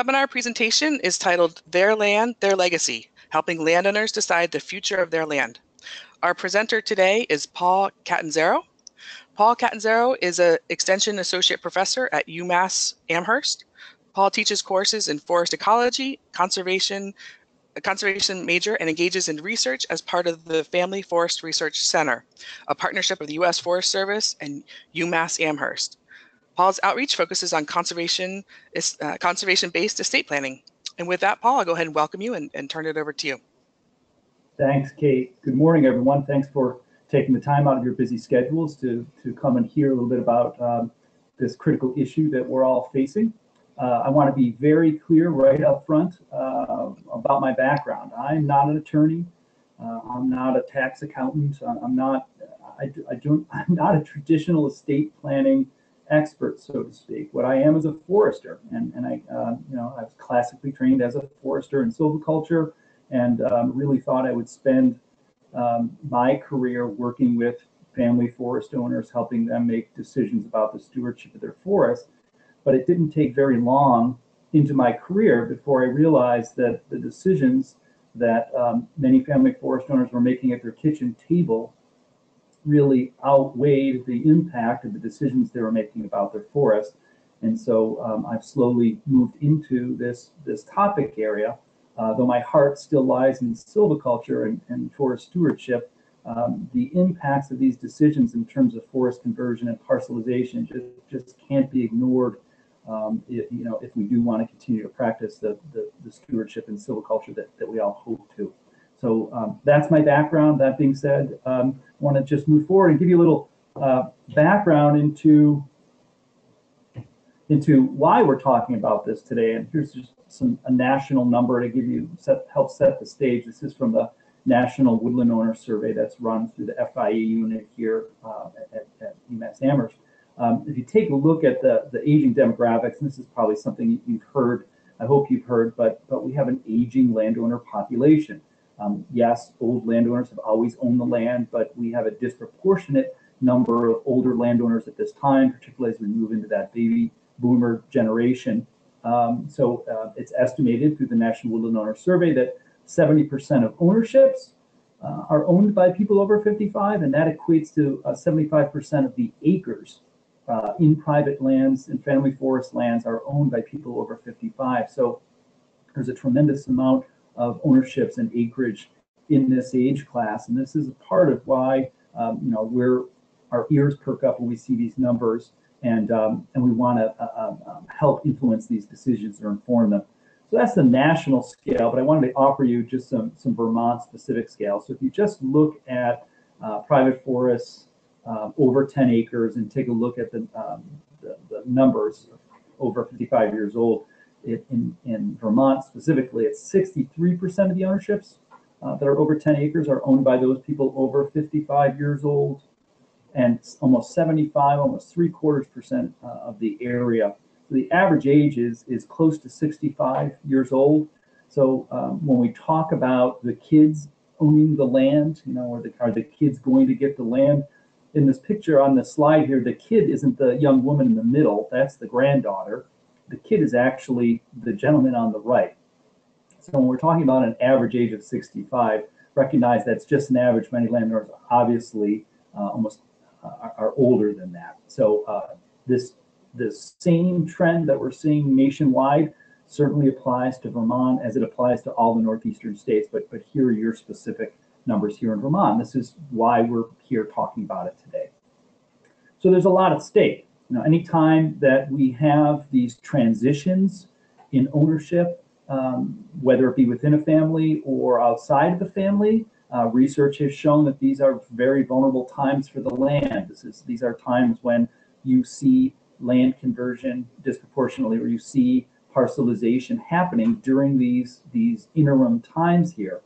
Webinar presentation is titled Their Land, Their Legacy, Helping Landowners Decide the Future of Their Land. Our presenter today is Paul Catanzaro. Paul Catanzaro is an Extension Associate Professor at UMass Amherst. Paul teaches courses in forest ecology, conservation major, and engages in research as part of the Family Forest Research Center, a partnership of the U.S. Forest Service and UMass Amherst. Paul's outreach focuses on conservation-based estate planning. And with that, Paul, I'll go ahead and welcome you and turn it over to you. Thanks, Kate. Good morning, everyone. Thanks for taking the time out of your busy schedules to come and hear a little bit about this critical issue that we're all facing. I want to be very clear right up front about my background. I'm not an attorney. I'm not a tax accountant. I'm not a traditional estate planning expert, so to speak. What I am is a forester, and I was classically trained as a forester in silviculture, and really thought I would spend my career working with family forest owners, helping them make decisions about the stewardship of their forest. But it didn't take very long into my career before I realized that the decisions that many family forest owners were making at their kitchen table really outweighed the impact of the decisions they were making about their forest. And so I've slowly moved into this topic area, though my heart still lies in silviculture and forest stewardship. The impacts of these decisions in terms of forest conversion and parcelization just can't be ignored if we do want to continue to practice the stewardship and silviculture that we all hope to. So that's my background. That being said, I want to just move forward and give you a little background into why we're talking about this today. And here's just a national number to give you help set the stage. This is from the National Woodland Owner Survey that's run through the FIA unit here at UMass Amherst. If you take a look at the aging demographics, and this is probably something you've heard, I hope you've heard, but we have an aging landowner population. Yes, old landowners have always owned the land, but we have a disproportionate number of older landowners at this time, particularly as we move into that baby boomer generation. So it's estimated through the National Woodland Owner Survey that 70% of ownerships are owned by people over 55, and that equates to 75% of the acres in private lands and family forest lands are owned by people over 55. So there's a tremendous amount of ownerships and acreage in this age class, and this is a part of why our ears perk up when we see these numbers, and we want to help influence these decisions or inform them. So that's the national scale, but I wanted to offer you just some Vermont specific scale. So if you just look at private forests over 10 acres and take a look at the numbers over 55 years old, in Vermont specifically, it's 63% of the ownerships that are over 10 acres are owned by those people over 55 years old, and almost 75, almost 3/4% of the area. So the average age is close to 65 years old. So when we talk about the kids owning the land, are the kids going to get the land? In this picture on the slide here, the kid isn't the young woman in the middle, that's the granddaughter. The kid is actually the gentleman on the right. So when we're talking about an average age of 65, recognize that's just an average. Many landowners obviously almost are older than that. So this same trend that we're seeing nationwide certainly applies to Vermont as it applies to all the northeastern states, but here are your specific numbers here in Vermont. This is why we're here talking about it today. So there's a lot at stake. Anytime that we have these transitions in ownership, whether it be within a family or outside of the family, research has shown that these are very vulnerable times for the land. These are times when you see land conversion disproportionately, or you see parcelization happening during these interim times here.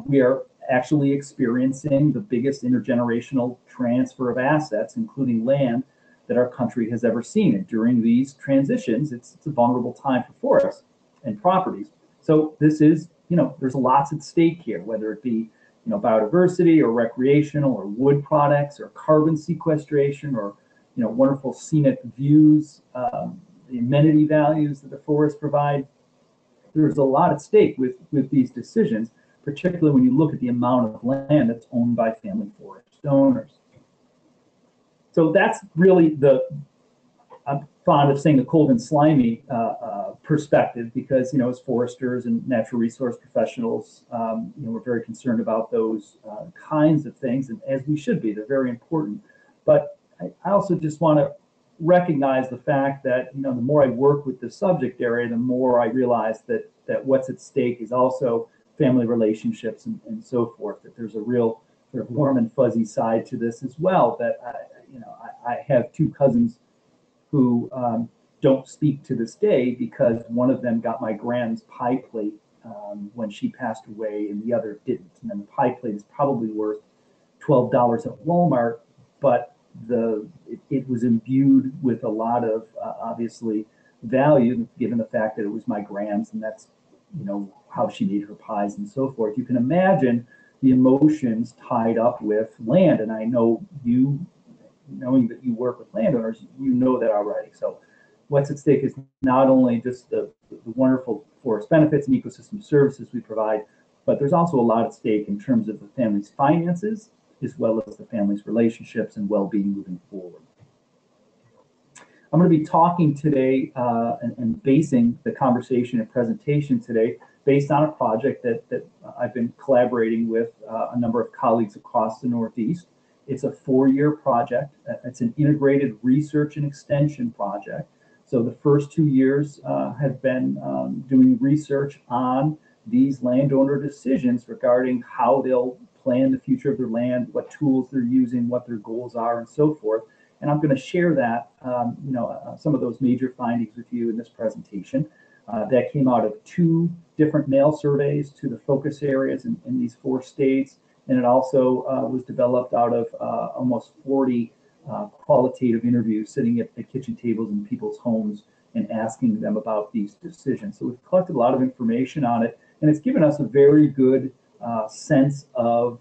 We are actually experiencing the biggest intergenerational transfer of assets, including land, that our country has ever seen. And during these transitions, it's a vulnerable time for forests and properties. So this is, there's lots at stake here, whether it be, biodiversity or recreational or wood products or carbon sequestration or, wonderful scenic views. the amenity values that the forests provide. There's a lot at stake with these decisions, particularly when you look at the amount of land that's owned by family forest owners. So that's really I'm fond of saying the cold and slimy perspective, because, you know, as foresters and natural resource professionals, you know, we're very concerned about those kinds of things, and as we should be, they're very important. But I also just want to recognize the fact that, you know, the more I work with the subject area, the more I realize that what's at stake is also family relationships and so forth, that there's a real sort of warm and fuzzy side to this as well, that I have two cousins who don't speak to this day because one of them got my grand's pie plate when she passed away and the other didn't. And then the pie plate is probably worth $12 at Walmart, but it was imbued with a lot of obviously value, given the fact that it was my grand's, and that's, you know, how she made her pies and so forth. You can imagine the emotions tied up with land, and I know you, knowing that you work with landowners, you know that already. So what's at stake is not only just the wonderful forest benefits and ecosystem services we provide, but there's also a lot at stake in terms of the family's finances, as well as the family's relationships and well-being moving forward. I'm going to be talking today and basing the conversation and presentation today based on a project that I've been collaborating with a number of colleagues across the Northeast. It's a 4-year project. It's an integrated research and extension project. So the first 2 years have been doing research on these landowner decisions regarding how they'll plan the future of their land, what tools they're using, what their goals are, and so forth. And I'm going to share that, some of those major findings with you in this presentation. That came out of 2 different mail surveys to the focus areas in these 4 states. And it also was developed out of almost 40 qualitative interviews, sitting at kitchen tables in people's homes and asking them about these decisions. So we've collected a lot of information on it, and it's given us a very good sense of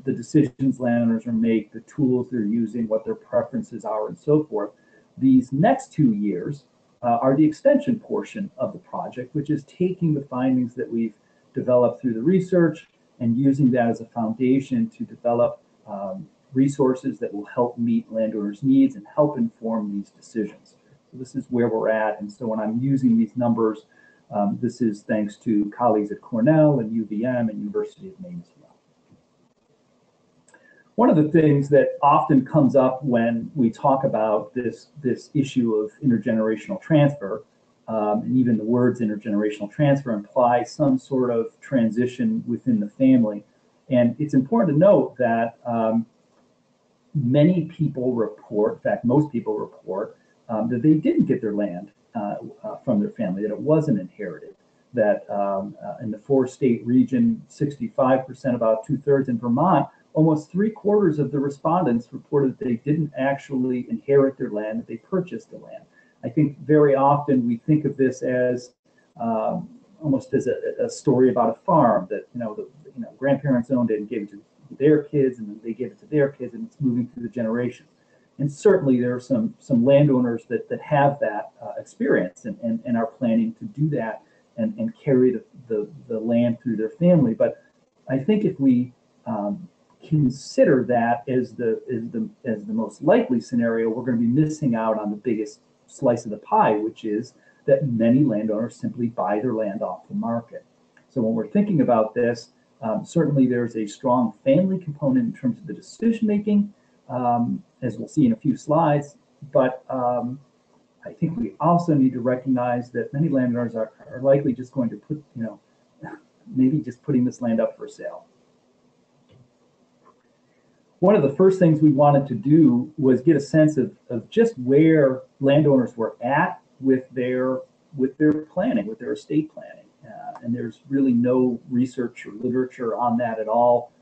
the decisions landowners are making, the tools they're using, what their preferences are, and so forth. These next 2 years are the extension portion of the project, which is taking the findings that we've developed through the research and using that as a foundation to develop resources that will help meet landowners' needs and help inform these decisions. So this is where we're at. And so when I'm using these numbers, this is thanks to colleagues at Cornell and UVM and University of Maine as well. One of the things that often comes up when we talk about this issue of intergenerational transfer, and even the words intergenerational transfer imply some sort of transition within the family. And it's important to note that many people report, in fact, most people report, that they didn't get their land from their family, that it wasn't inherited, that in the 4-state region, 65%, about 2/3 in Vermont, almost 3/4 of the respondents reported that they didn't actually inherit their land, that they purchased the land. I think very often we think of this as almost as a story about a farm that grandparents owned it and gave it to their kids, and then they gave it to their kids, and it's moving through the generations. And certainly there are some landowners that have that experience and are planning to do that and carry the land through their family. But I think if we consider that as the most likely scenario, we're going to be missing out on the biggest slice of the pie, which is that many landowners simply buy their land off the market. So when we're thinking about this, certainly there's a strong family component in terms of the decision making, as we'll see in a few slides. But I think we also need to recognize that many landowners are likely just going to put, maybe just putting this land up for sale. One of the first things we wanted to do was get a sense of just where landowners were at with their planning, with their estate planning. And there's really no research or literature on that at all.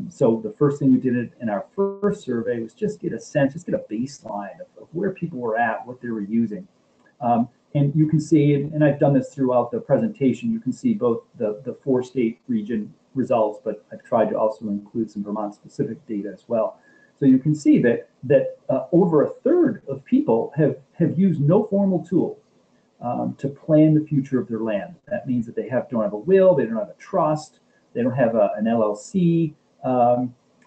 So the first thing we did in our first survey was just get a sense, just get a baseline of where people were at, what they were using. And you can see, and I've done this throughout the presentation, you can see both the 4-state region results, but I've tried to also include some Vermont specific data as well. So you can see that over 1/3 of people have used no formal tool to plan the future of their land. That means that they don't have a will, they don't have a trust, they don't have an LLC,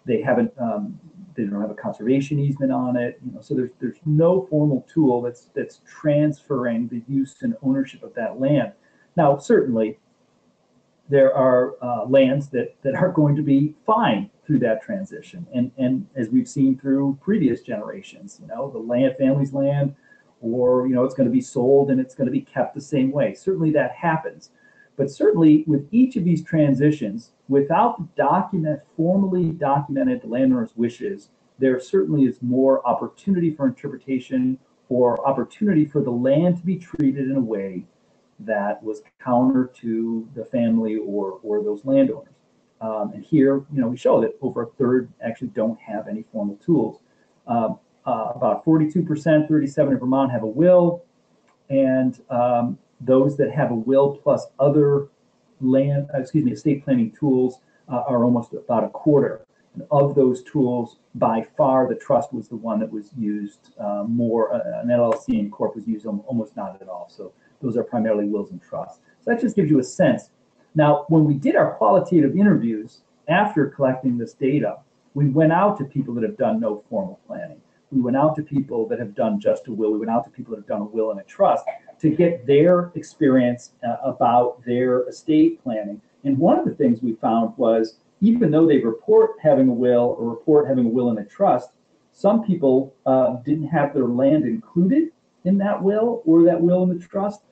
they don't have a conservation easement on it. So there's no formal tool that's transferring the use and ownership of that land. Now, certainly, there are lands that are going to be fine through that transition, and as we've seen through previous generations, the family's land, or it's going to be sold and it's going to be kept the same way. Certainly that happens, but certainly with each of these transitions, without formally documented landowner's wishes, there certainly is more opportunity for interpretation or opportunity for the land to be treated in a way that was counter to the family or those landowners. And here, we show that over a third actually don't have any formal tools. About 42%, 37% in Vermont have a will, and those that have a will plus other estate planning tools are almost about a quarter. And of those tools, by far, the trust was the one that was used more. An LLC and corp was used almost not at all. So those are primarily wills and trusts. So that just gives you a sense. Now, when we did our qualitative interviews after collecting this data, we went out to people that have done no formal planning. We went out to people that have done just a will. We went out to people that have done a will and a trust to get their experience about their estate planning. And one of the things we found was, even though they report having a will or report having a will and a trust, some people didn't have their land included in that will or that will and the trust,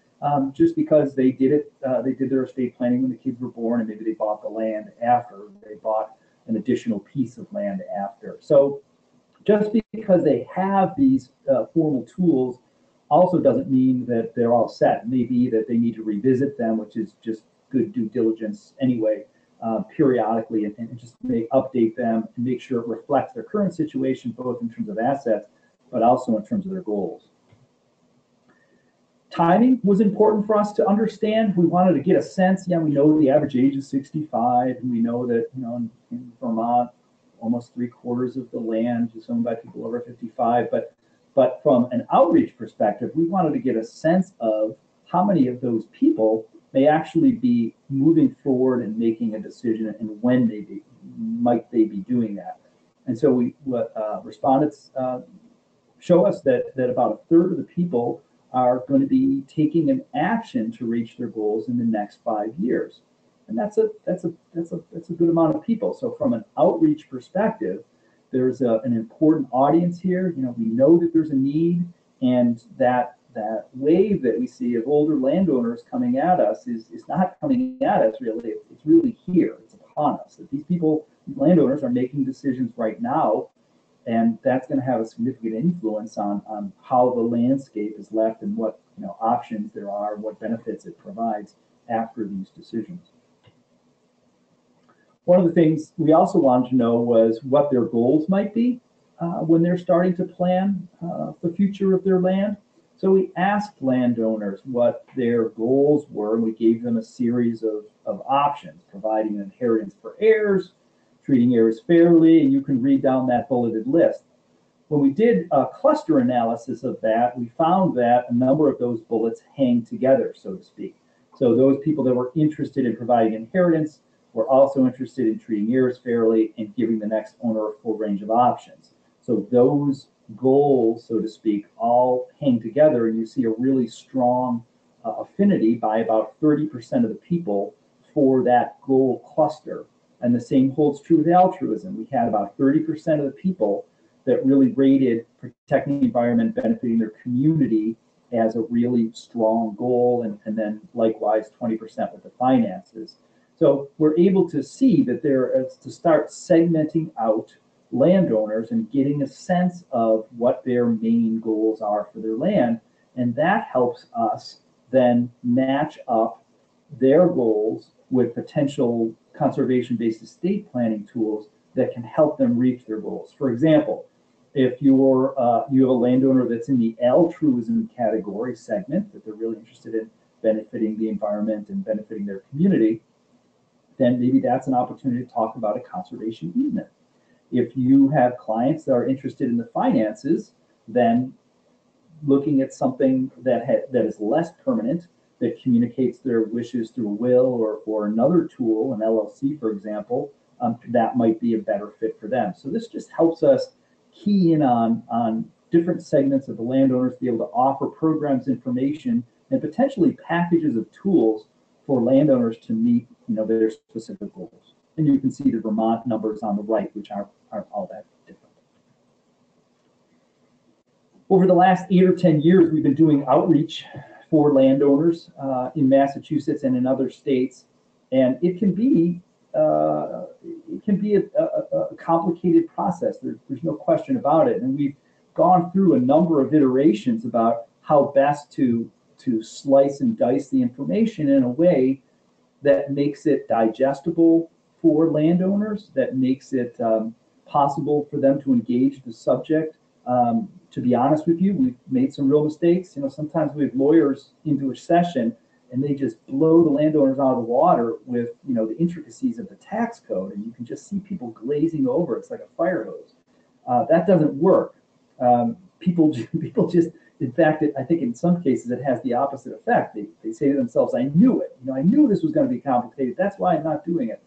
just because they did their estate planning when the kids were born, and maybe they bought the land after, they bought an additional piece of land after. So just because they have these formal tools also doesn't mean that they're all set. It may be that they need to revisit them, which is just good due diligence anyway, periodically, and just update them and make sure it reflects their current situation, both in terms of assets, but also in terms of their goals. Timing was important for us to understand. We wanted to get a sense. Yeah, we know the average age is 65, and we know that in Vermont, almost 3/4 of the land is owned by people over 55. But from an outreach perspective, we wanted to get a sense of how many of those people may actually be moving forward and making a decision, and when might they be doing that. And so respondents show us that about a third of the people are going to be taking an action to reach their goals in the next 5 years. And that's a good amount of people. So from an outreach perspective, there's an important audience here. We know that there's a need, and that wave that we see of older landowners coming at us is not coming at us really. It's really here. It's upon us. That these landowners are making decisions right now, and that's going to have a significant influence on how the landscape is left and what options there are, what benefits it provides after these decisions. One of the things we also wanted to know was what their goals might be when they're starting to plan the future of their land. So we asked landowners what their goals were, and we gave them a series of options: providing an inheritance for heirs, treating heirs fairly, and you can read down that bulleted list. When we did a cluster analysis of that, we found that a number of those bullets hang together, so to speak. So those people that were interested in providing inheritance were also interested in treating heirs fairly and giving the next owner a full range of options. So those goals, so to speak, all hang together, and you see a really strong affinity by about 30% of the people for that goal cluster. And the same holds true with altruism. We had about 30% of the people that really rated protecting the environment, benefiting their community as a really strong goal, and then likewise 20% with the finances. So we're able to see that there is to start segmenting out landowners and getting a sense of what their main goals are for their land. And that helps us then match up their goals with potential conservation-based estate planning tools that can help them reach their goals. For example, if you have a landowner that's in the altruism category segment, that they're really interested in benefiting the environment and benefiting their community, then maybe that's an opportunity to talk about a conservation easement. If you have clients that are interested in the finances, then looking at something that is less permanent, that communicates their wishes through a will or another tool, an LLC, for example, that might be a better fit for them. So this just helps us key in on different segments of the landowners, be able to offer programs, information, and potentially packages of tools for landowners to meet, their specific goals. And you can see the Vermont numbers on the right, which aren't all that different. Over the last 8 or 10 years, we've been doing outreach for landowners in Massachusetts and in other states, and it can be a complicated process. There's no question about it, and we've gone through a number of iterations about how best to slice and dice the information in a way that makes it digestible for landowners, that makes it possible for them to engage the subject. To be honest with you, we've made some real mistakes. Sometimes we have lawyers into a session and they just blow the landowners out of the water with, the intricacies of the tax code, and you can just see people glazing over. It's like a fire hose. That doesn't work. People just, in fact, I think in some cases it has the opposite effect. They say to themselves, I knew it. I knew this was going to be complicated. That's why I'm not doing it.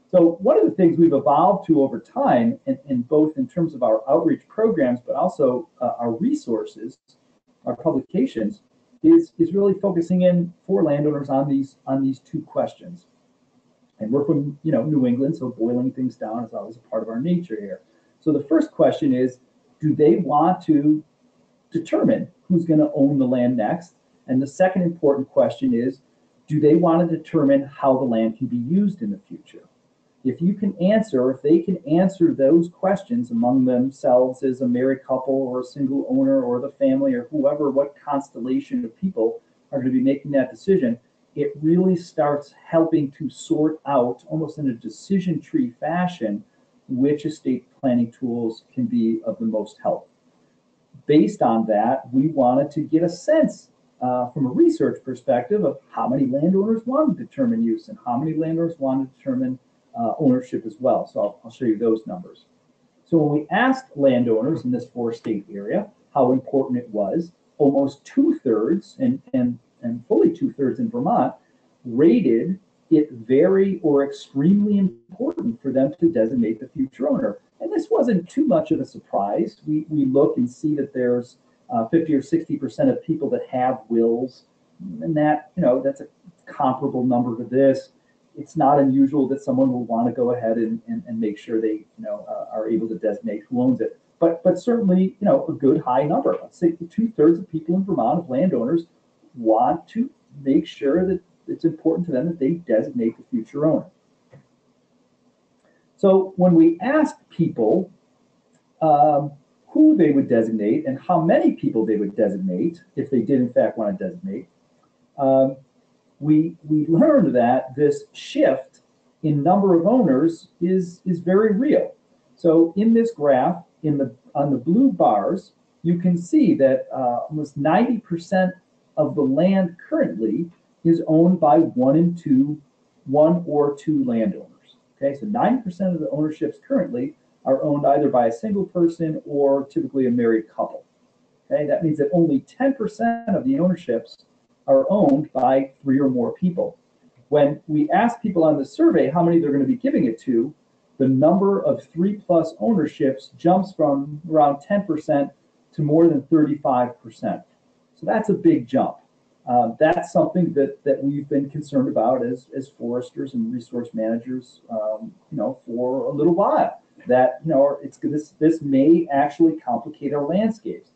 So one of the things we've evolved to over time, and both in terms of our outreach programs, but also our resources, our publications, is really focusing in for landowners on these two questions. And we're from New England, so boiling things down is always a part of our nature here. So the first question is, do they want to determine who's going to own the land next? And the second important question is, do they want to determine how the land can be used in the future? If they can answer those questions among themselves as a married couple or a single owner or the family or whoever, what constellation of people are going to be making that decision, it really starts helping to sort out, almost in a decision tree fashion, which estate planning tools can be of the most help. Based on that, we wanted to get a sense from a research perspective of how many landowners want to determine use and how many landowners want to determine ownership as well. So I'll show you those numbers. So when we asked landowners in this 4-state area how important it was, almost 2/3 and fully 2/3 in Vermont rated it very or extremely important for them to designate the future owner. And this wasn't too much of a surprise. We look and see that there's 50 or 60% of people that have wills, and that's a comparable number to this. It's not unusual that someone will want to go ahead and make sure they are able to designate who owns it. But certainly a good high number. Let's say 2/3 of people in Vermont, of landowners, want to make sure that it's important to them that they designate the future owner. So when we asked people who they would designate and how many people they would designate, if they did in fact want to designate, we learned that this shift in number of owners is very real. So in this graph, on the blue bars, you can see that almost 90% of the land currently is owned by one or two landowners. Okay, so 90% of the ownerships currently are owned either by a single person or typically a married couple. Okay, that means that only 10% of the ownerships are owned by 3 or more people. When we ask people on the survey how many they're going to be giving it to, the number of 3+ ownerships jumps from around 10% to more than 35%. So that's a big jump. That's something that we've been concerned about as foresters and resource managers, for a little while. That this may actually complicate our landscapes.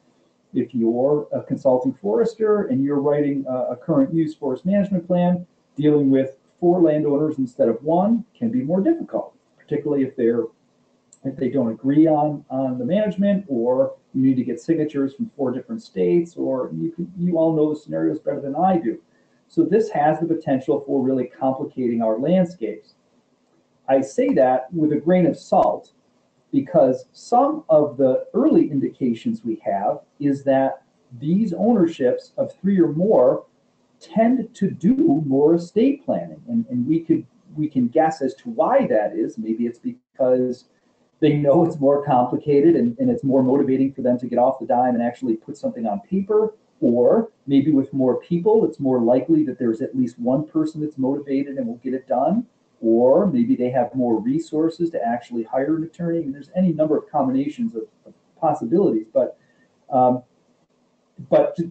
If you're a consulting forester and you're writing a current use forest management plan, dealing with 4 landowners instead of 1 can be more difficult, particularly if they don't agree on the management, or you need to get signatures from 4 different states, or you all know the scenarios better than I do. So this has the potential for really complicating our landscapes. I say that with a grain of salt, because some of the early indications we have is that these ownerships of 3 or more tend to do more estate planning, and we can guess as to why that is. Maybe it's because they know it's more complicated and it's more motivating for them to get off the dime and actually put something on paper. Or maybe with more people, it's more likely that there's at least one person that's motivated and will get it done. Or maybe they have more resources to actually hire an attorney. And there's any number of combinations of possibilities. But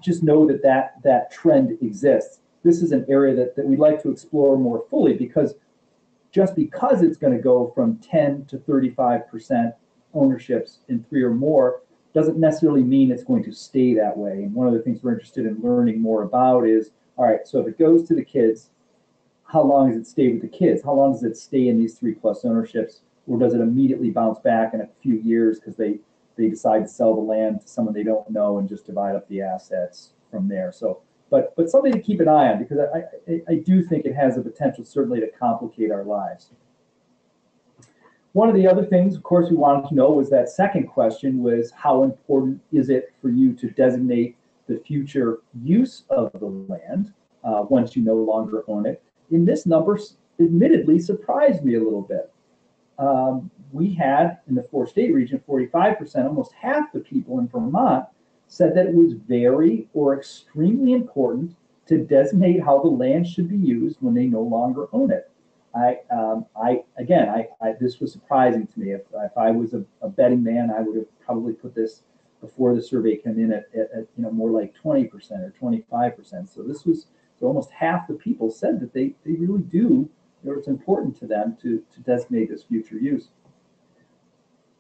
just know that trend exists. This is an area that we'd like to explore more fully, because just because it's going to go from 10 to 35% ownerships in 3 or more doesn't necessarily mean it's going to stay that way. And one of the things we're interested in learning more about is, all right, so if it goes to the kids, how long does it stay with the kids? How long does it stay in these 3+ ownerships? Or does it immediately bounce back in a few years because they decide to sell the land to someone they don't know and just divide up the assets from there? So, but something to keep an eye on, because I do think it has the potential certainly to complicate our lives. One of the other things, of course, we wanted to know was that second question was, how important is it for you to designate the future use of the land once you no longer own it? And this number admittedly surprised me a little bit. We had, in the 4-state region, 45%, almost half the people in Vermont said that it was very or extremely important to designate how the land should be used when they no longer own it. This was surprising to me. If I was a betting man, I would have probably put this before the survey came in at more like 20% or 25%. So this was, so almost half the people said that they really do, or it's important to them to designate this future use.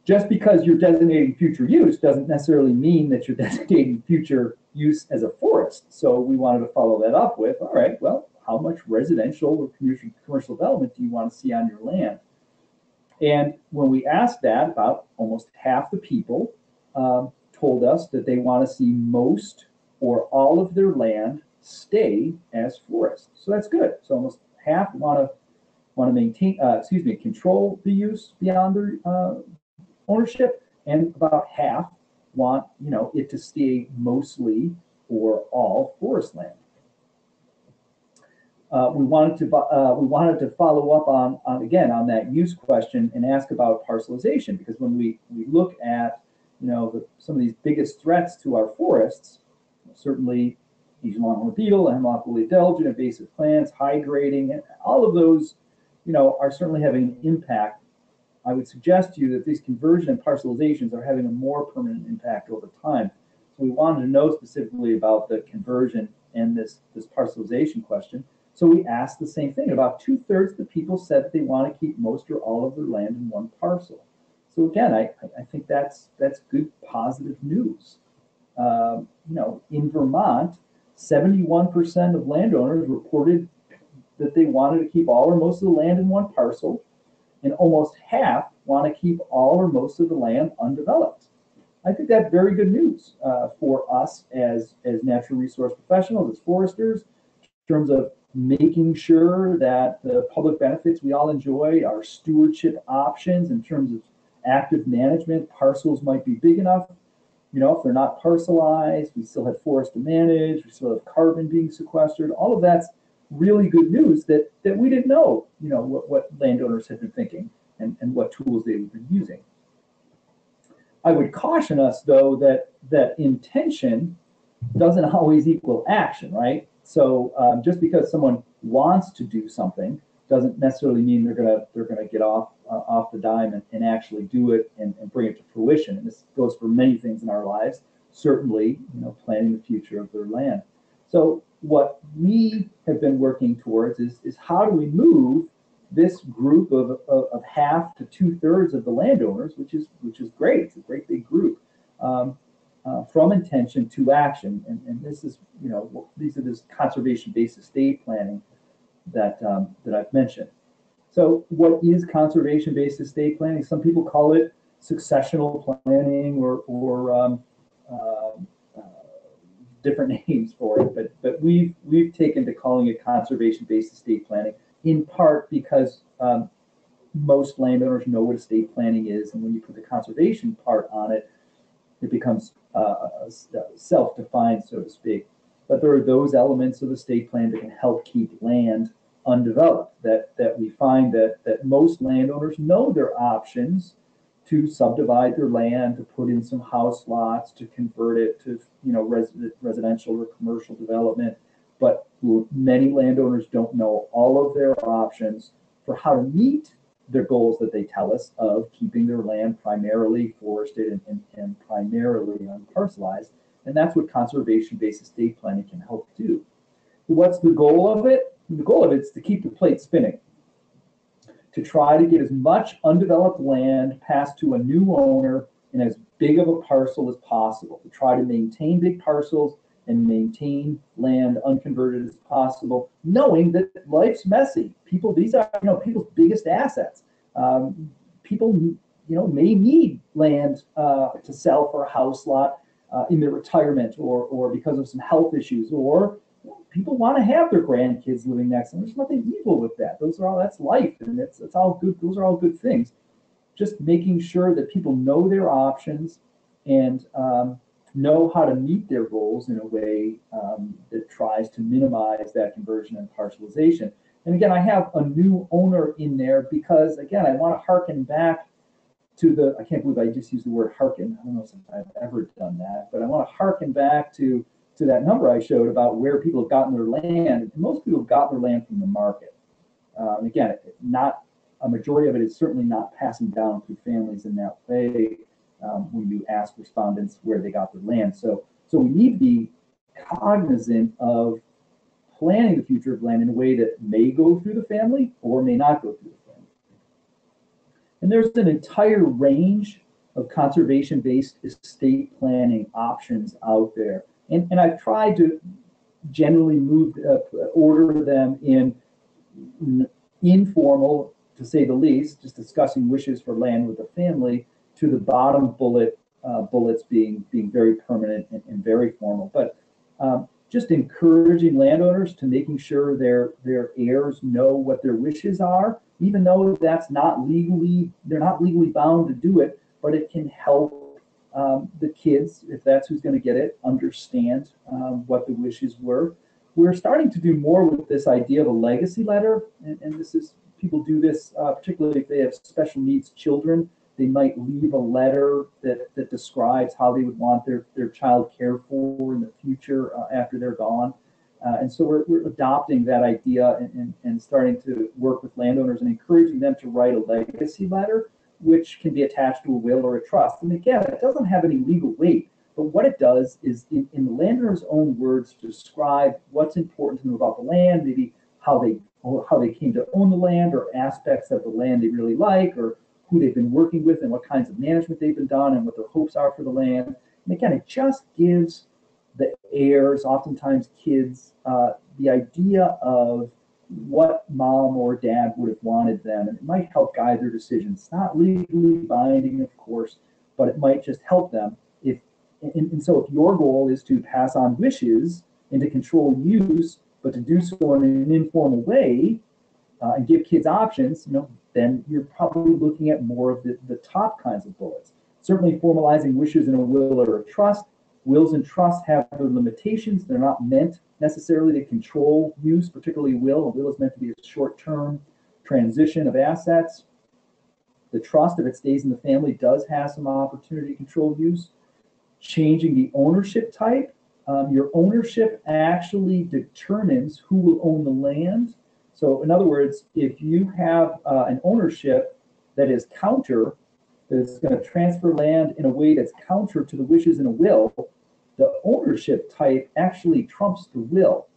Just because you're designating future use doesn't necessarily mean that you're designating future use as a forest. So we wanted to follow that up with, all right, well, how much residential or commercial development do you want to see on your land? And when we asked that, about almost half the people told us that they want to see most or all of their land stay as forest. So that's good. So almost half want to maintain, control the use beyond their ownership, and about half want it to stay mostly or all forest land. We wanted to follow up on that use question and ask about parcelization, because when we look at some of these biggest threats to our forests, certainly Asian longhorn beetle, hemlock woolly adelgid, invasive plants, high grading, and all of those are certainly having an impact. I would suggest to you that these conversion and parcelizations are having a more permanent impact over time. So we wanted to know specifically about the conversion and this parcelization question. So we asked the same thing. About 2/3 of the people said that they want to keep most or all of their land in one parcel. So again, I think that's good, positive news. In Vermont, 71% of landowners reported that they wanted to keep all or most of the land in one parcel, and almost half want to keep all or most of the land undeveloped. I think that's very good news for us as natural resource professionals, as foresters, in terms of making sure that the public benefits we all enjoy are stewardship options. In terms of active management, parcels might be big enough. If they're not parcelized, we still have forest to manage, we still have carbon being sequestered. All of that's really good news that we didn't know, what landowners had been thinking and what tools they've been using. I would caution us, though, that intention doesn't always equal action, right? So just because someone wants to do something doesn't necessarily mean they're gonna get off the dime and actually do it and bring it to fruition. And this goes for many things in our lives. Certainly, planning the future of their land. So what we have been working towards is how do we move this group of half to 2/3 of the landowners, which is great. It's a great big group, from intention to action. And this is, these are this conservation-based estate planning that I've mentioned. So what is conservation-based estate planning? Some people call it successional planning or different names for it, but we've taken to calling it conservation-based estate planning, in part because most landowners know what estate planning is, and when you put the conservation part on it, it becomes self-defined, so to speak. But there are those elements of the estate plan that can help keep land undeveloped, that we find that most landowners know their options to subdivide their land, to put in some house lots, to convert it to, residential or commercial development. But many landowners don't know all of their options for how to meet their goals that they tell us of keeping their land primarily forested and primarily unparcelized. And that's what conservation-based estate planning can help do. What's the goal of it? The goal of it is to keep the plate spinning, to try to get as much undeveloped land passed to a new owner in as big of a parcel as possible, to try to maintain big parcels and maintain land unconverted as possible, knowing that life's messy. These are people's biggest assets. People may need land to sell for a house lot in their retirement or because of some health issues, or people want to have their grandkids living next to them. There's nothing evil with that. That's life, and it's all good. Those are all good things. Just making sure that people know their options and know how to meet their goals in a way that tries to minimize that conversion and parcelization. And again, I have a new owner in there because, again, I want to harken back to I can't believe I just used the word harken. I don't know if I've ever done that, but I want to harken back to that number I showed about where people have gotten their land. And most people have gotten their land from the market. And again, not a majority of it is certainly not passing down through families in that way when you ask respondents where they got their land. So we need to be cognizant of planning the future of land in a way that may go through the family or may not go through the family. And there's an entire range of conservation-based estate planning options out there. And I've tried to generally order them in informal, to say the least, just discussing wishes for land with the family, to the bottom bullets being very permanent and very formal. But just encouraging landowners to making sure their heirs know what their wishes are, even though they're not legally bound to do it, but it can help the kids, if that's who's going to get it, understand what the wishes were. We're starting to do more with this idea of a legacy letter, and this is, people do this particularly if they have special needs children. They might leave a letter that describes how they would want their child cared for in the future after they're gone. And so we're adopting that idea and starting to work with landowners and encouraging them to write a legacy letter, which can be attached to a will or a trust. And again, it doesn't have any legal weight, but what it does is, in the landowner's own words, describe what's important to them about the land, maybe how they came to own the land, or aspects of the land they really like, or who they've been working with and what kinds of management they've been done and what their hopes are for the land. And again, it just gives the heirs, oftentimes kids, the idea of what mom or dad would have wanted them, and it might help guide their decisions. It's not legally binding, of course, but it might just help them. So if your goal is to pass on wishes and to control use, but to do so in an informal way and give kids options, then you're probably looking at more of the top kinds of bullets. Certainly formalizing wishes in a will or a trust. Wills and trusts have their limitations. They're not meant necessarily to control use, particularly will. A will is meant to be a short-term transition of assets. The trust, if it stays in the family, does have some opportunity to control use. Changing the ownership type. Your ownership actually determines who will own the land. So in other words, if you have an ownership that is counter, that is going to transfer land in a way that's counter to the wishes in a will, the ownership type actually trumps the will.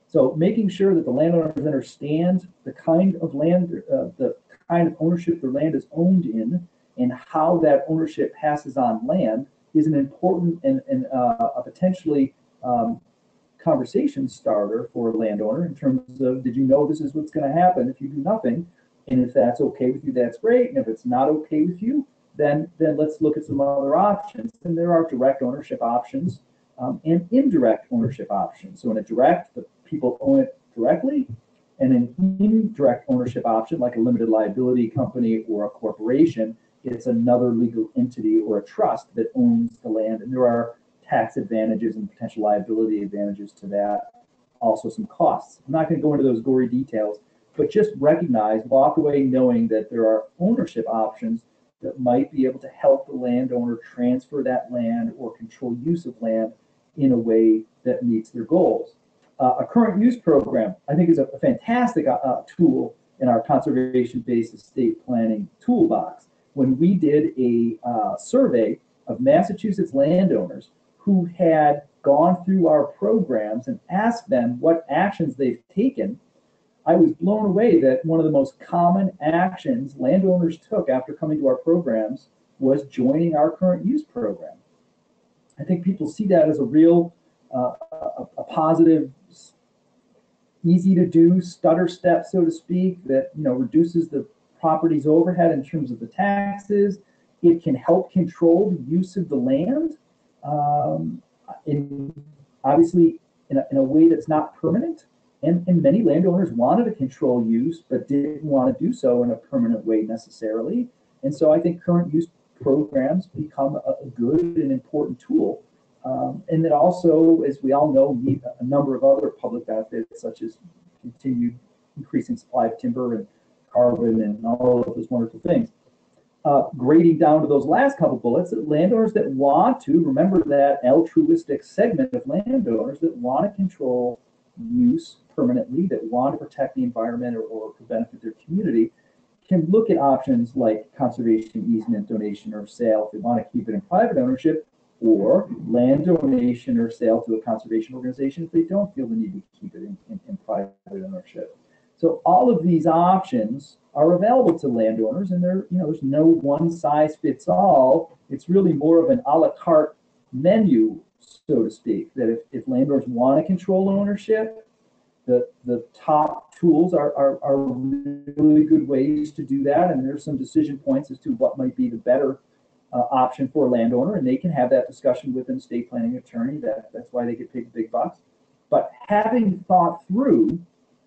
So making sure that the landowners understand the kind of land, the kind of ownership their land is owned in, and how that ownership passes on land is an important and a potentially conversation starter for a landowner in terms of, did you know this is what's going to happen if you do nothing? And if that's okay with you, that's great. And if it's not okay with you, then let's look at some other options. And there are direct ownership options and indirect ownership options. So in a direct, the people own it directly, and an indirect ownership option, like a limited liability company or a corporation, it's another legal entity or a trust that owns the land. And there are tax advantages and potential liability advantages to that, also some costs. I'm not going to go into those gory details, but just recognize, walk away knowing that there are ownership options that might be able to help the landowner transfer that land or control use of land in a way that meets their goals. A current use program, I think, is a fantastic tool in our conservation-based estate planning toolbox. When we did a survey of Massachusetts landowners who had gone through our programs and asked them what actions they've taken, I was blown away that one of the most common actions landowners took after coming to our programs was joining our current use program. I think people see that as a real a positive, easy to do stutter step, so to speak, that reduces the property's overhead in terms of the taxes. It can help control the use of the land, obviously in a way that's not permanent. And many landowners wanted to control use, but didn't want to do so in a permanent way necessarily. And so I think current use programs become a good and important tool. And that also, as we all know, need a number of other public benefits, such as continued increasing supply of timber and carbon and all of those wonderful things. Grading down to those last couple bullets, landowners that want to, remember that altruistic segment of landowners that want to control use permanently, that want to protect the environment or benefit their community, can look at options like conservation, easement, donation, or sale if they want to keep it in private ownership, or land donation or sale to a conservation organization if they don't feel the need to keep it in private ownership. So all of these options are available to landowners, and there's no one size fits all. It's really more of an a la carte menu, so to speak, that if landowners want to control ownership, the top tools are really good ways to do that, and there's some decision points as to what might be the better option for a landowner, and they can have that discussion with an estate planning attorney. That's why they get paid the big bucks. But having thought through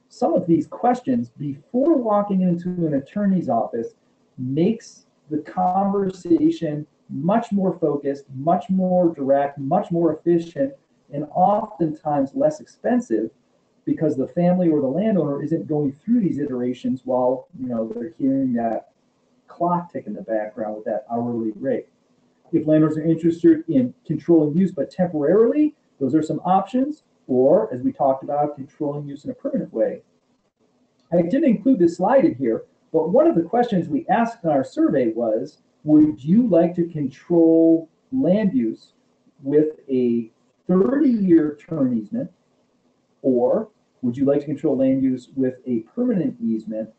some of these questions before walking into an attorney's office makes the conversation much more focused, much more direct, much more efficient, and oftentimes less expensive, because the family or the landowner isn't going through these iterations while they're hearing that clock tick in the background with that hourly rate. If landowners are interested in controlling use but temporarily, those are some options. Or, as we talked about, controlling use in a permanent way. I didn't include this slide in here, but one of the questions we asked in our survey was, would you like to control land use with a 30-year term easement, or would you like to control land use with a permanent easement?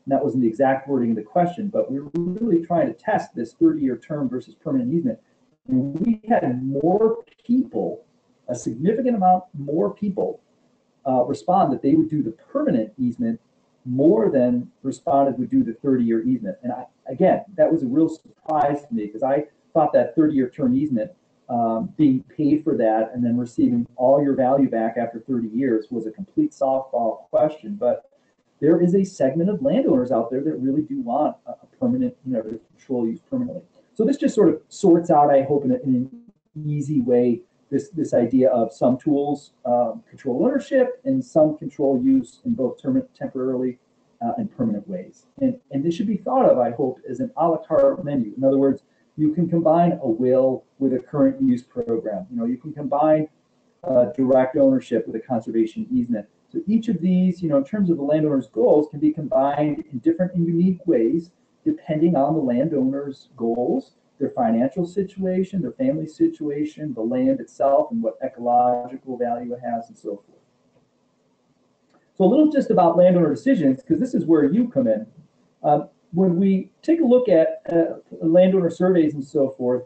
And that wasn't the exact wording of the question, but we were really trying to test this 30-year term versus permanent easement. And we had more people, a significant amount more people respond that they would do the permanent easement more than responded would do the 30-year easement. And again, that was a real surprise to me, because I thought that 30-year term easement, being paid for that and then receiving all your value back after 30 years was a complete softball question. But there is a segment of landowners out there that really do want a permanent, to control use permanently. So this just sort of sorts out, I hope, in an easy way, this idea of some tools control ownership and some control use in both temporarily and permanent ways. And this should be thought of, I hope, as an a la carte menu. In other words, you can combine a will with a current use program. You can combine direct ownership with a conservation easement. So each of these, in terms of the landowner's goals, can be combined in different and unique ways, depending on the landowner's goals, their financial situation, their family situation, the land itself, and what ecological value it has, and so forth. So a little just about landowner decisions, because this is where you come in. When we take a look at landowner surveys and so forth,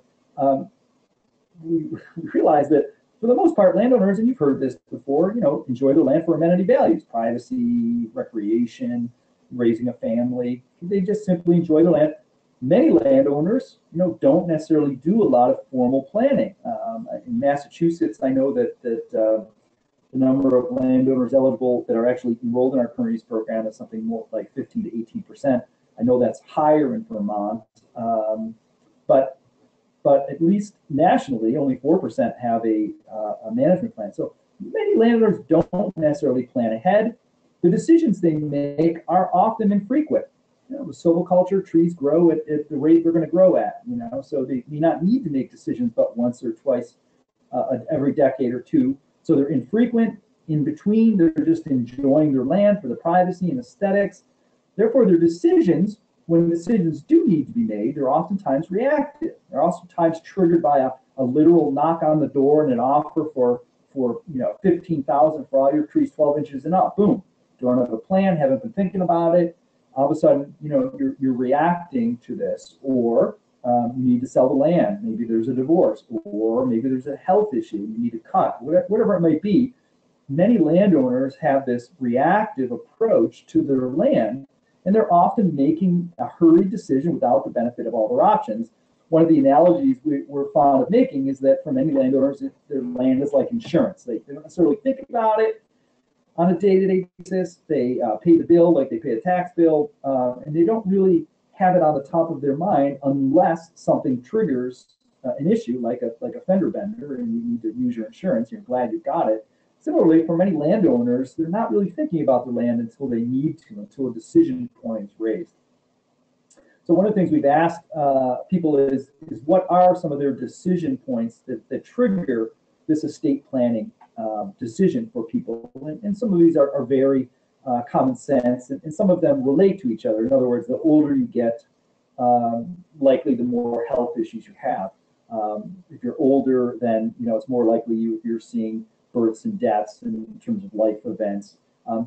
we realize that for the most part, landowners, and you've heard this before, enjoy their land for amenity values, privacy, recreation, raising a family. They just simply enjoy the land. Many landowners, don't necessarily do a lot of formal planning. In Massachusetts, I know that the number of landowners eligible that are actually enrolled in our current use program is something more like 15 to 18%. I know that's higher in Vermont, but at least nationally, only 4% have a management plan. So many landowners don't necessarily plan ahead. The decisions they make are often infrequent. with silviculture, trees grow at the rate they're going to grow at, so they may not need to make decisions but once or twice every decade or two. So they're infrequent, in between, they're just enjoying their land for the privacy and aesthetics. Therefore, their decisions, when decisions do need to be made, they're oftentimes reactive. They're oftentimes triggered by a literal knock on the door and an offer for $15,000 for all your trees 12 inches and up. Boom. Don't have a plan, haven't been thinking about it. All of a sudden, you're reacting to this, or you need to sell the land. Maybe there's a divorce, or maybe there's a health issue. You need to cut, whatever it might be. Many landowners have this reactive approach to their land, and they're often making a hurried decision without the benefit of all their options. One of the analogies we're fond of making is that for many landowners, their land is like insurance. They don't necessarily think about it on a day-to-day basis. They pay the bill like they pay a tax bill, and they don't really have it on the top of their mind unless something triggers an issue like a fender bender and you need to use your insurance. You're glad you got it. Similarly, for many landowners, they're not really thinking about their land until they need to, until a decision point is raised. So one of the things we've asked people is what are some of their decision points that trigger this estate planning decision for people? And some of these are very common sense, and some of them relate to each other. In other words, the older you get, likely the more health issues you have. If you're older, then it's more likely you're seeing births and deaths in terms of life events.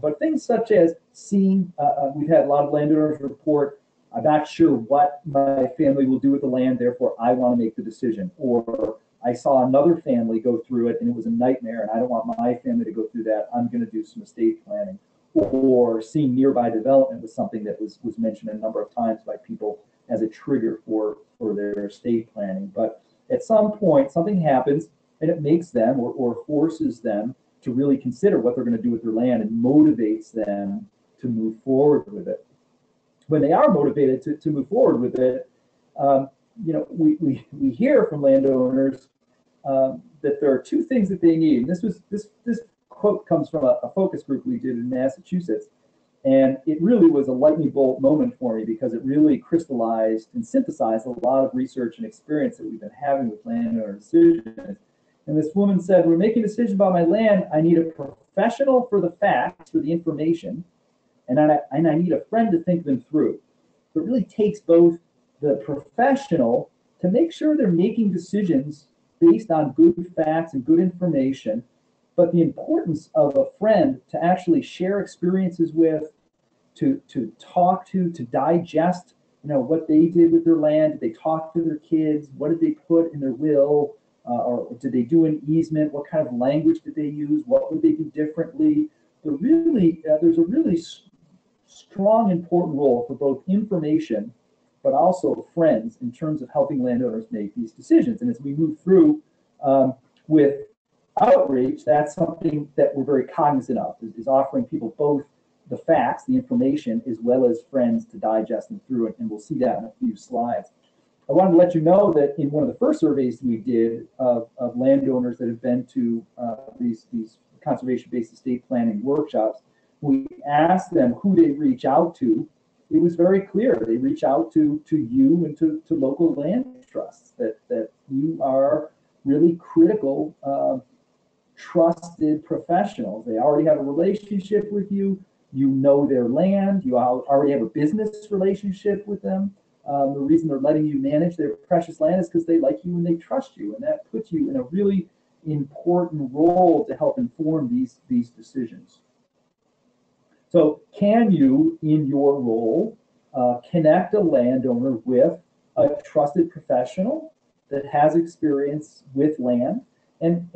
But things such as seeing, we've had a lot of landowners report, I'm not sure what my family will do with the land, therefore I want to make the decision. Or I saw another family go through it and it was a nightmare and I don't want my family to go through that. I'm going to do some estate planning. Or seeing nearby development was something that was mentioned a number of times by people as a trigger for their estate planning. But at some point, something happens and it makes them or forces them to really consider what they're going to do with their land and motivates them to move forward with it. When they are motivated to move forward with it, we hear from landowners that there are two things that they need. And this quote comes from a focus group we did in Massachusetts, and it really was a lightning bolt moment for me because it really crystallized and synthesized a lot of research and experience that we've been having with landowner decisions. And this woman said, we're making a decision about my land. I need a professional for the facts, for the information, and I need a friend to think them through. So it really takes both the professional to make sure they're making decisions based on good facts and good information, but the importance of a friend to actually share experiences with, to talk to digest, what they did with their land. Did they talk to their kids? What did they put in their will? Or did they do an easement? What kind of language did they use? What would they do differently? There's a really strong, important role for both information, but also friends in terms of helping landowners make these decisions. And as we move through with outreach, that's something that we're very cognizant of, is offering people both the facts, the information, as well as friends to digest them through it. And we'll see that in a few slides. I wanted to let you know that in one of the first surveys we did of landowners that have been to these conservation-based estate planning workshops, we asked them who they reach out to. It was very clear. They reach out to you and to local land trusts, that you are really critical, trusted professionals. They already have a relationship with you. You know their land. You already have a business relationship with them. The reason they're letting you manage their precious land is because they like you and they trust you, and that puts you in a really important role to help inform these decisions. So can you, in your role, connect a landowner with a trusted professional that has experience with land? And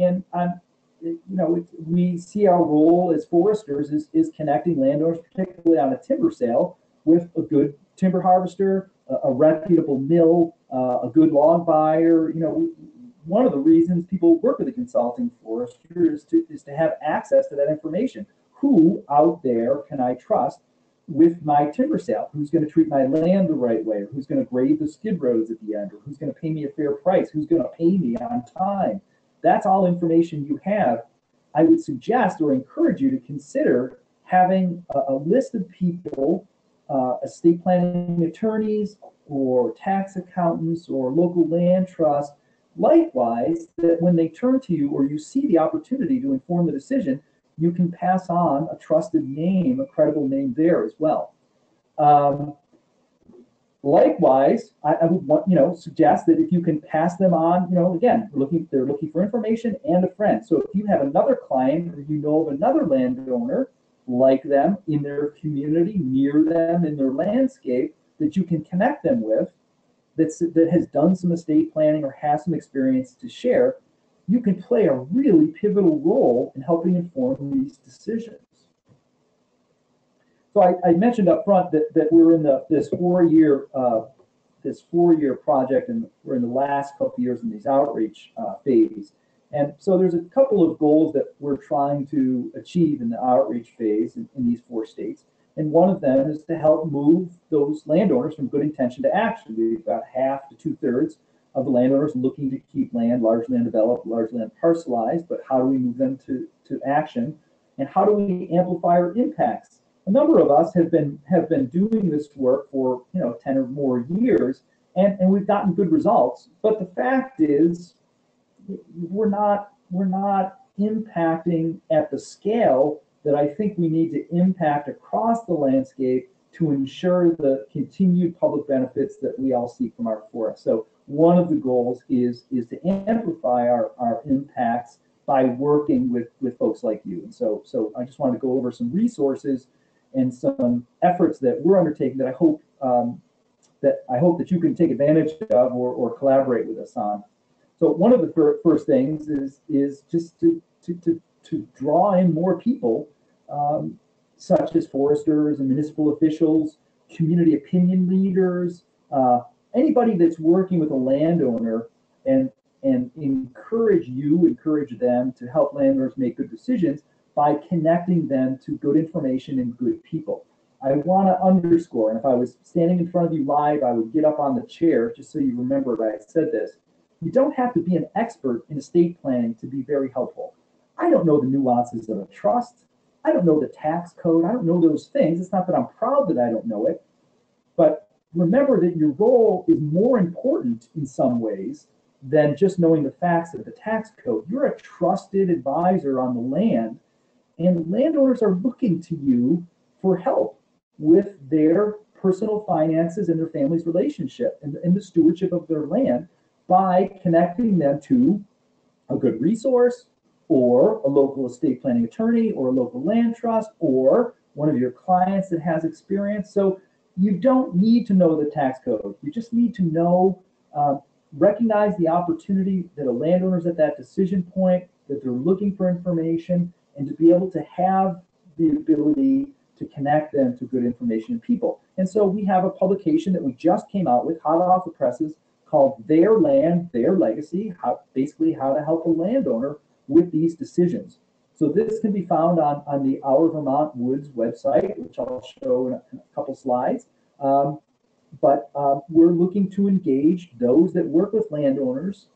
we see our role as foresters is connecting landowners, particularly on a timber sale, with a good timber harvester, a reputable mill, a good log buyer. One of the reasons people work with a consulting forester is to have access to that information. Who out there can I trust with my timber sale? Who's going to treat my land the right way? Or who's going to grade the skid roads at the end? Or who's going to pay me a fair price? Who's going to pay me on time? That's all information you have. I would suggest or encourage you to consider having a list of people estate planning attorneys or tax accountants or local land trust, likewise, that when they turn to you or you see the opportunity to inform the decision, you can pass on a trusted name, a credible name there as well. Likewise, I would want, suggest that if you can pass them on, again, they're looking for information and a friend. So if you have another client or you know of another landowner like them in their community, near them in their landscape, that you can connect them with, that has done some estate planning or has some experience to share, you can play a really pivotal role in helping inform these decisions. So I mentioned up front that we're in this four-year project, and we're in the last couple of years in these outreach phase. And so there's a couple of goals that we're trying to achieve in the outreach phase in these 4 states. And one of them is to help move those landowners from good intention to action. We've got half to 2/3 of the landowners looking to keep land largely undeveloped, largely unparcelized, but how do we move them to action? And how do we amplify our impacts? A number of us have been doing this work for 10 or more years, and we've gotten good results. But the fact is, we're not impacting at the scale that I think we need to impact across the landscape to ensure the continued public benefits that we all seek from our forests. So one of the goals is to amplify our impacts by working with folks like you. And so I just wanted to go over some resources and some efforts that we're undertaking that I hope that you can take advantage of or collaborate with us on. So one of the first things is just to draw in more people, such as foresters and municipal officials, community opinion leaders, anybody that's working with a landowner, and encourage them to help landowners make good decisions by connecting them to good information and good people. I want to underscore, and if I was standing in front of you live, I would get up on the chair just so you remember I said this. You don't have to be an expert in estate planning to be very helpful. I don't know the nuances of a trust. I don't know the tax code. I don't know those things. It's not that I'm proud that I don't know it, but remember that your role is more important in some ways than just knowing the facts of the tax code. You're a trusted advisor on the land, and landowners are looking to you for help with their personal finances and their family's relationship and the stewardship of their land by connecting them to a good resource, or a local estate planning attorney, or a local land trust, or one of your clients that has experience. So you don't need to know the tax code. You just need to know, recognize the opportunity that a landowner's at that decision point, that they're looking for information, and to be able to have the ability to connect them to good information and people. And so we have a publication that we just came out with, hot off the presses, called Their Land, Their Legacy, basically how to help a landowner with these decisions. So this can be found on the Our Vermont Woods website, which I'll show in a couple slides. But we're looking to engage those that work with landowners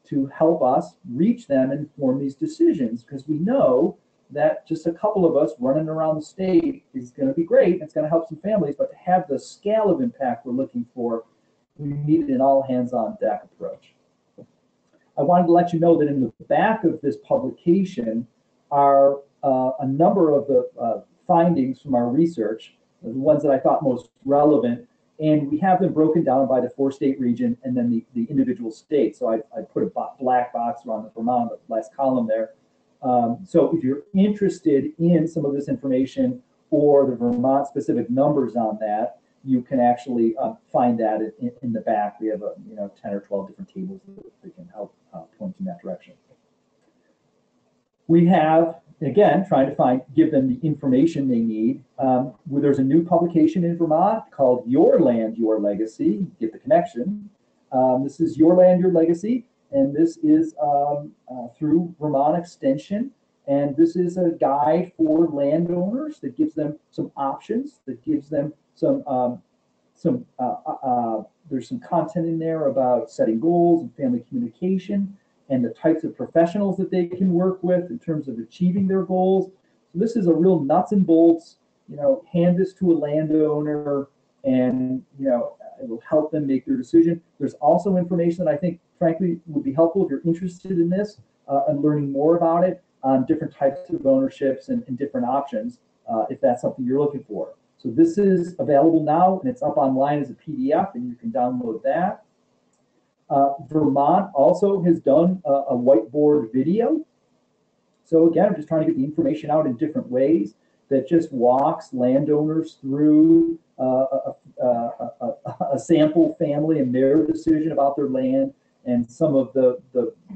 to help us reach them and form these decisions, because we know that just a couple of us running around the state is going to be great. It's going to help some families, but to have the scale of impact we're looking for, we need an all hands on deck approach. I wanted to let you know that in the back of this publication are a number of the findings from our research, the ones that I thought most relevant, and we have them broken down by the 4-state region and then the individual states. So I put a black box around the Vermont, the last column there. So if you're interested in some of this information or the Vermont specific numbers on that, you can actually find that in the back. We have 10 or 12 different tables that can help point in that direction. We have, again, trying to give them the information they need. There's a new publication in Vermont called Your Land, Your Legacy. Get the connection. This is Your Land, Your Legacy, and this is through Vermont Extension. And this is a guide for landowners that gives them some options, that gives them there's some content in there about setting goals and family communication and the types of professionals that they can work with in terms of achieving their goals. So this is a real nuts and bolts hand this to a landowner, and it will help them make their decision. There's also information that I think, frankly, would be helpful if you're interested in this and learning more about it on different types of ownerships and different options, if that's something you're looking for. So this is available now, and it's up online as a PDF, and you can download that. Vermont also has done a whiteboard video. So again, I'm just trying to get the information out in different ways that just walks landowners through a sample family and their decision about their land and some of the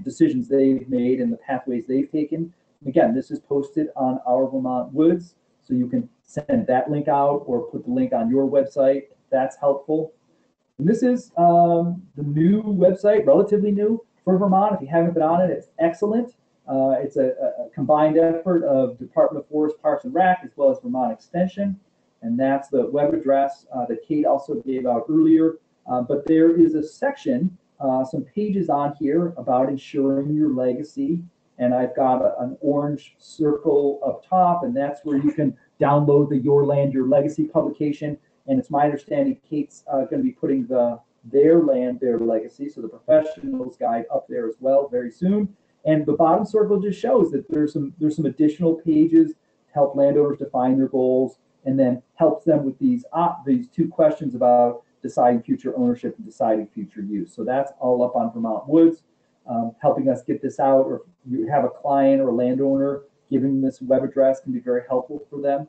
decisions they've made and the pathways they've taken. Again, this is posted on Our Vermont Woods, so you can send that link out or put the link on your website if that's helpful. And this is the new website, relatively new for Vermont. If you haven't been on it, it's excellent. It's a combined effort of Department of Forests, Parks and Rec, as well as Vermont Extension. And that's the web address that Kate also gave out earlier. But there is a section, some pages on here about ensuring your legacy. And I've got an orange circle up top, and that's where you can download the Your Land, Your Legacy publication. And it's my understanding Kate's going to be putting Their Land, Their Legacy, so the professionals guide up there as well very soon. And the bottom circle just shows that there's some additional pages to help landowners define their goals, and then helps them with these two questions about deciding future ownership and deciding future use. So that's all up on Vermont Woods, helping us get this out. Or if you have a client or a landowner, giving this web address can be very helpful for them.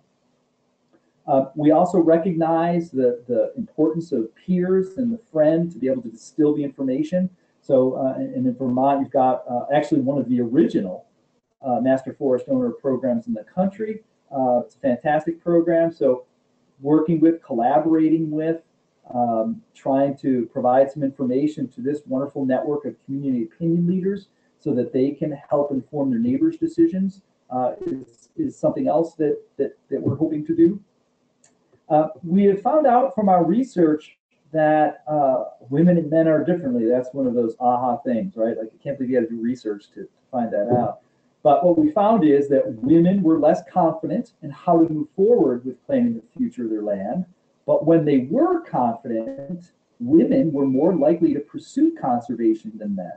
We also recognize the importance of peers and the friend to be able to distill the information. So and in Vermont, you've got actually one of the original Master Forest Owner programs in the country. It's a fantastic program. So working with, collaborating with, trying to provide some information to this wonderful network of community opinion leaders so that they can help inform their neighbors' decisions is something else that we're hoping to do. We have found out from our research that women and men are differently. That's one of those aha things, right? Like, I can't believe you had to do research to find that out. But what we found is that women were less confident in how to move forward with planning the future of their land. But when they were confident, women were more likely to pursue conservation than men.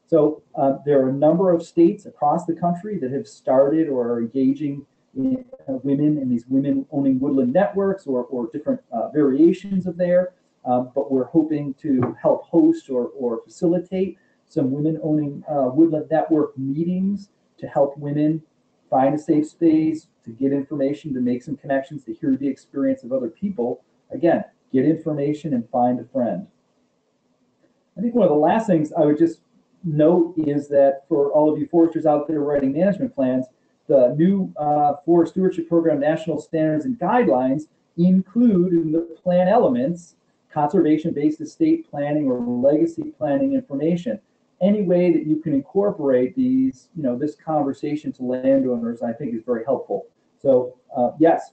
So there are a number of states across the country that have started or are engaging in women in these women-owning woodland networks or different variations of there. But we're hoping to help host or facilitate some women-owning woodland network meetings to help women find a safe space, to get information, to make some connections, to hear the experience of other people. Again, get information and find a friend. I think one of the last things I would just note is that for all of you foresters out there writing management plans, the new Forest Stewardship Program National Standards and Guidelines include in the plan elements conservation-based estate planning or legacy planning information. Any way that you can incorporate these, this conversation to landowners, I think is very helpful. So yes,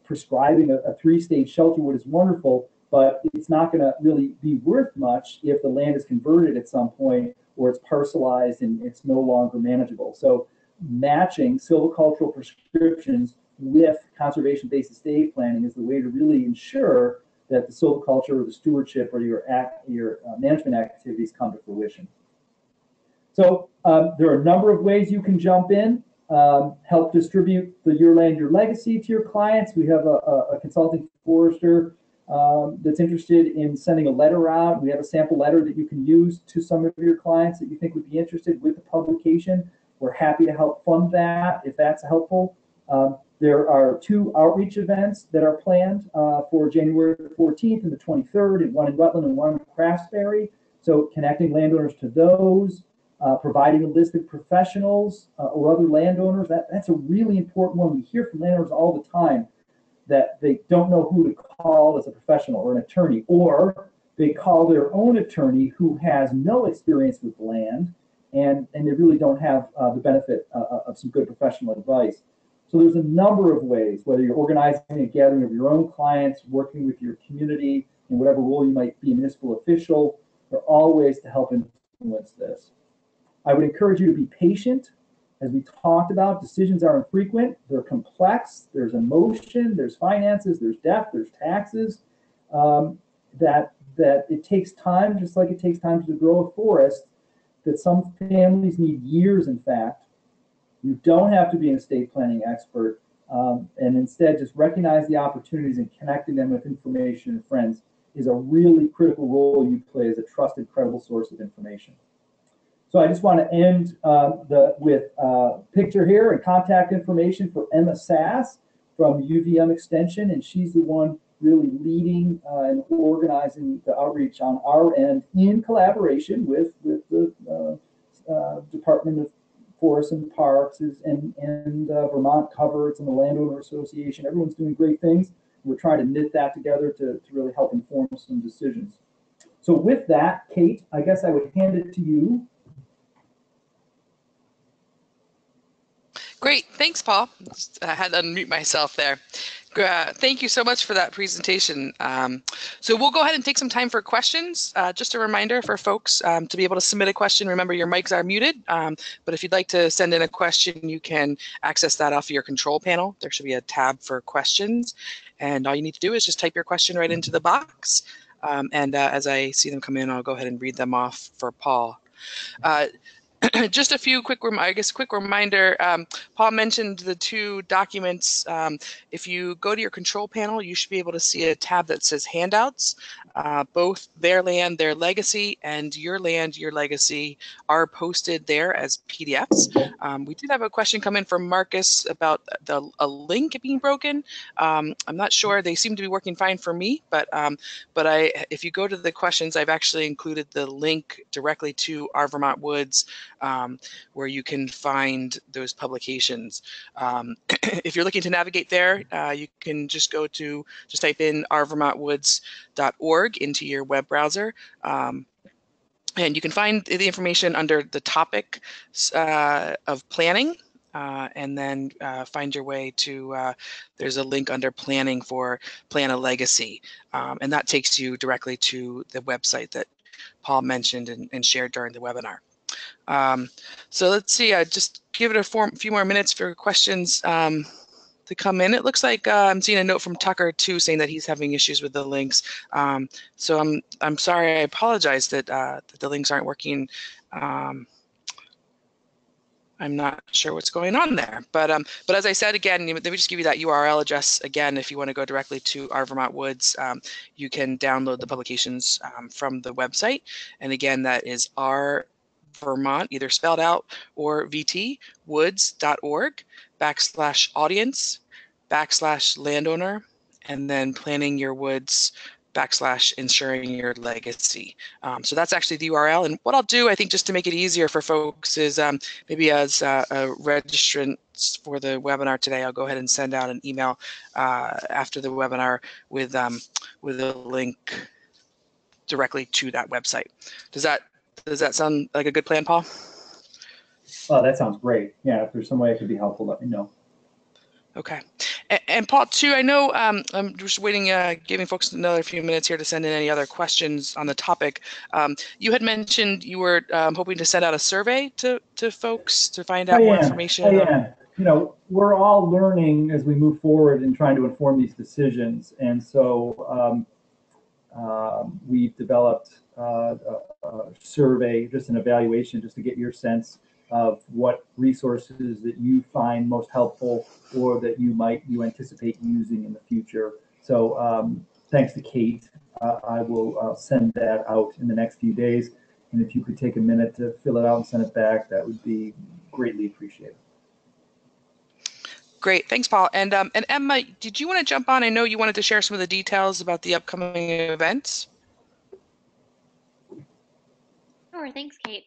prescribing a three-stage shelter wood is wonderful, but it's not going to really be worth much if the land is converted at some point or it's parcelized and it's no longer manageable. So matching silvicultural prescriptions with conservation-based estate planning is the way to really ensure that the silviculture or the stewardship or your management activities come to fruition. So there are a number of ways you can jump in, help distribute the Your Land, Your Legacy to your clients. We have a consulting forester that's interested in sending a letter out. We have a sample letter that you can use to some of your clients that you think would be interested with the publication. We're happy to help fund that if that's helpful. There are 2 outreach events that are planned for January 14th and the 23rd, and one in Rutland and one in Craftsbury. So connecting landowners to those, providing a list of professionals or other landowners. That's a really important one. We hear from landowners all the time that they don't know who to call as a professional or an attorney, or they call their own attorney who has no experience with land, and they really don't have the benefit of some good professional advice. So there's a number of ways, whether you're organizing a gathering of your own clients, working with your community in whatever role you might be, a municipal official, there are all ways to help influence this. I would encourage you to be patient. As we talked about, decisions are infrequent, they're complex, there's emotion, there's finances, there's death, there's taxes, that it takes time, just like it takes time to grow a forest, that some families need years, in fact. You don't have to be an estate planning expert, and instead just recognize the opportunities and connecting them with information and friends is a really critical role you play as a trusted, credible source of information. So I just want to end with a picture here and contact information for Emma Sass from UVM Extension, and she's the one really leading and organizing the outreach on our end in collaboration with the Department of Forests and Parks and Vermont Coverts and the Landowner Association. Everyone's doing great things. We're trying to knit that together to really help inform some decisions. So with that, Kate, I guess I would hand it to you. Great, thanks, Paul. I had to unmute myself there. Thank you so much for that presentation. So we'll go ahead and take some time for questions. Just a reminder for folks to be able to submit a question. Remember, your mics are muted, but if you'd like to send in a question, you can access that off of your control panel. There should be a tab for questions, and all you need to do is just type your question right into the box. And as I see them come in, I'll go ahead and read them off for Paul. Just a few quick reminder. Paul mentioned the two documents. If you go to your control panel, you should be able to see a tab that says handouts. Both Their Land, Their Legacy and Your Land, Your Legacy are posted there as PDFs. We did have a question come in from Marcus about a link being broken. I'm not sure. They seem to be working fine for me, but if you go to the questions, I've actually included the link directly to our Vermont Woods, where you can find those publications. If you're looking to navigate there, you can just type in ourvermontwoods.org into your web browser. And you can find the information under the topic of planning, and then find your way to, there's a link under planning for Plan a Legacy. And that takes you directly to the website that Paul mentioned and shared during the webinar. So let's see, I just give it a few more minutes for questions to come in. It looks like I'm seeing a note from Tucker too, saying that he's having issues with the links. So I'm sorry, I apologize that, that the links aren't working. I'm not sure what's going on there, but as I said, again, let me just give you that URL address again. If you want to go directly to our Vermont Woods, you can download the publications from the website. And again, that is our Vermont, either spelled out or VT, woods.org/audience/landowner, and then planning your woods /ensuring your legacy. So that's actually the URL. And what I'll do, I think, just to make it easier for folks is maybe as a registrant for the webinar today, I'll go ahead and send out an email after the webinar with a link directly to that website. Does that sound like a good plan, Paul? Oh, that sounds great. Yeah, if there's some way I could be helpful, let me know. Okay. And Paul, too, I know I'm just waiting, giving folks another few minutes here to send in any other questions on the topic. You had mentioned you were hoping to send out a survey to folks to find out more information. You know, we're all learning as we move forward and trying to inform these decisions. And so we've developed a survey, just an evaluation, just to get your sense of what resources that you find most helpful or that you anticipate using in the future. So thanks to Kate, I will send that out in the next few days. And if you could take a minute to fill it out and send it back, that would be greatly appreciated. Great, thanks, Paul. And Emma, did you want to jump on? I know you wanted to share some of the details about the upcoming events. Sure, thanks, Kate.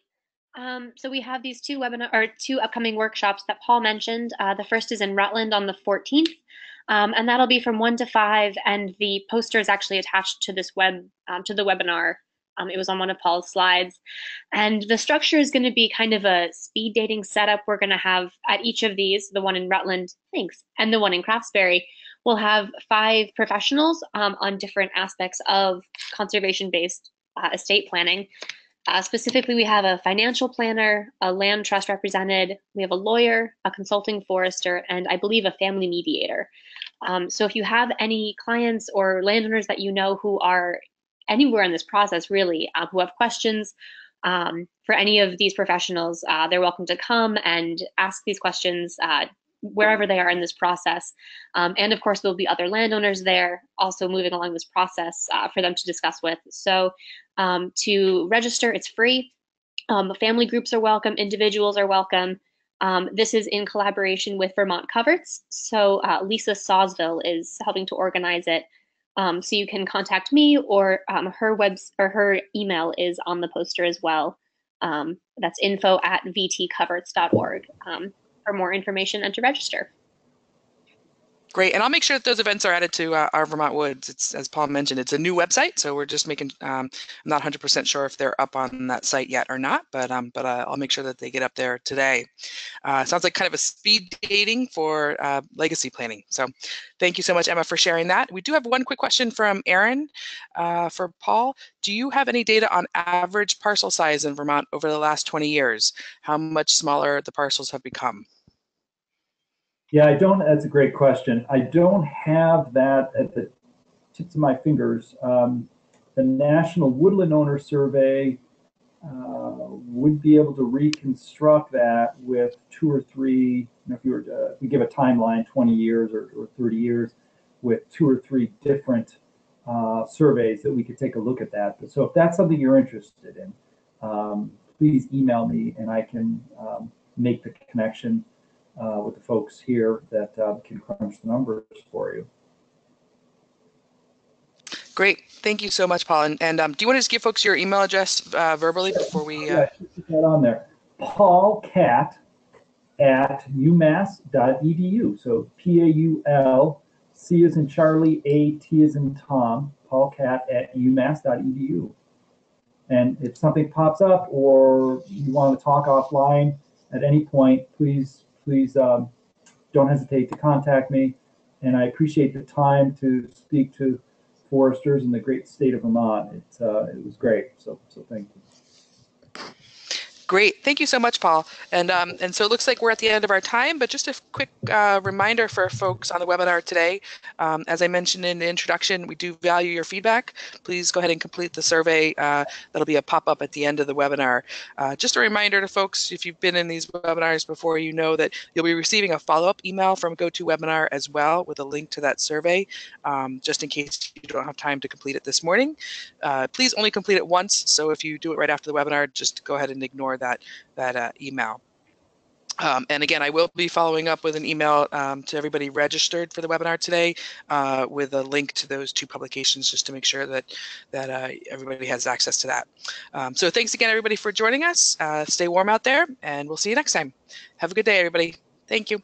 So we have these two upcoming workshops that Paul mentioned. The first is in Rutland on the 14th, and that'll be from 1 to 5. And the poster is actually attached to this to the webinar. It was on one of Paul's slides, and the structure is going to be kind of a speed dating setup. We're going to have at each of these, the one in Rutland, and the one in Craftsbury, we'll have 5 professionals on different aspects of conservation-based estate planning. Specifically, we have a financial planner, a land trust representative, we have a lawyer, a consulting forester, and I believe a family mediator. So if you have any clients or landowners that you know who are anywhere in this process, really, who have questions for any of these professionals, they're welcome to come and ask these questions wherever they are in this process. And of course, there'll be other landowners there also moving along this process for them to discuss with. So to register, it's free. Family groups are welcome, individuals are welcome. This is in collaboration with Vermont Coverts. So Lisa Sawsville is helping to organize it. So you can contact me, or her email is on the poster as well. That's info@vtcoverts.org for more information and to register. Great, and I'll make sure that those events are added to our Vermont Woods. It's, as Paul mentioned, it's a new website, so we're just making. I'm not 100% sure if they're up on that site yet or not, but I'll make sure that they get up there today. Sounds like kind of a speed dating for legacy planning. So, thank you so much, Emma, for sharing that. We do have one quick question from Aaron for Paul. Do you have any data on average parcel size in Vermont over the last 20 years? How much smaller the parcels have become? Yeah, I don't. That's a great question. I don't have that at the tips of my fingers. The National Woodland Owner Survey would be able to reconstruct that with 2 or 3. If you were to, if we give a timeline, 20 years or 30 years, with 2 or 3 different surveys that we could take a look at that. So if that's something you're interested in, please email me and I can make the connection with the folks here that can crunch the numbers for you. Great, thank you so much, Paul. And do you want to just give folks your email address verbally before we? Yeah, I should put that on there. paulcat@umass.edu. So PAUL, C as in Charlie, A-T as in Tom, paulcat@umass.edu. And if something pops up or you want to talk offline at any point, please don't hesitate to contact me. And I appreciate the time to speak to foresters in the great state of Vermont. It was great. So thank you. Great, thank you so much, Paul. And so it looks like we're at the end of our time, but just a quick reminder for folks on the webinar today. As I mentioned in the introduction, we do value your feedback. Please go ahead and complete the survey. That'll be a pop-up at the end of the webinar. Just a reminder to folks, if you've been in these webinars before, you know that you'll be receiving a follow-up email from GoToWebinar as well with a link to that survey, just in case you don't have time to complete it this morning. Please only complete it once, so if you do it right after the webinar, just go ahead and ignore that email. And again, I will be following up with an email to everybody registered for the webinar today with a link to those 2 publications, just to make sure that everybody has access to that. So thanks again, everybody, for joining us. Stay warm out there, and we'll see you next time. Have a good day, everybody. Thank you.